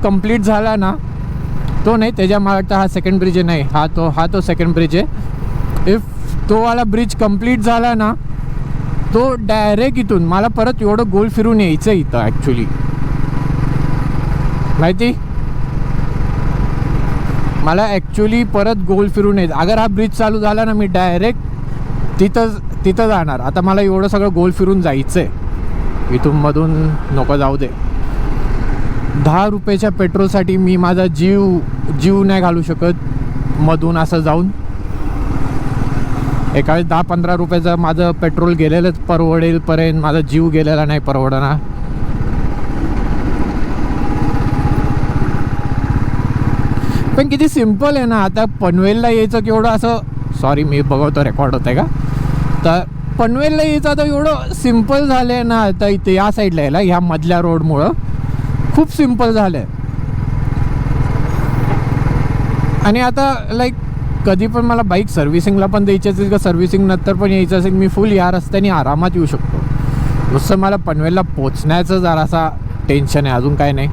Complete झाला ना, तो नाही, त्याच्या मला वाटतं हा सेकंड ब्रिज आहे, नाही हा तो सेकंड ब्रिज आहे. इफ तो वाला ब्रिज कंप्लीट झाला ना, तो डायरेक्ट इथून मला परत एवढं गोल फिरून यायचं इथं ॲक्च्युली, माहिती मला ॲक्च्युली परत गोल फिरून यायचं. अगर हा ब्रिज चालू झाला ना, मी डायरेक्ट तिथं जाणार. आता मला एवढं सगळं गोल फिरून जायचं आहे इथून मधून, नको जाऊ दे. 10 रुपयाच्या पेट्रोलसाठी मी माझा जीव नाही घालू शकत मधून असं जाऊन. एका वेळेस 10-15 रुपयाचं माझं पेट्रोल गेलेलंच परवडेल, पर्यंत माझा जीव गेलेला नाही परवडणार. पण किती सिम्पल आहे ना. आता पनवेलला यायचं केवढं असं, सॉरी मी बघतो रेकॉर्ड होत आहे का, तर पनवेलला यायचं आता एवढं सिम्पल झालं आहे ना. आता इथे या साईडला यायला, ह्या मधल्या रोडमुळं खूप सिम्पल झालं आहे. आणि आता लाईक कधी पण मला बाईक सर्व्हिसिंगला पण द्यायची असेल का सर्व्हिसिंग नंतर पण यायचं असेल, मी फुल या रस्त्याने आरामात येऊ शकतो. नुसतं मला पनवेलला पोचण्याचं जरासा टेन्शन आहे, अजून काय नाही.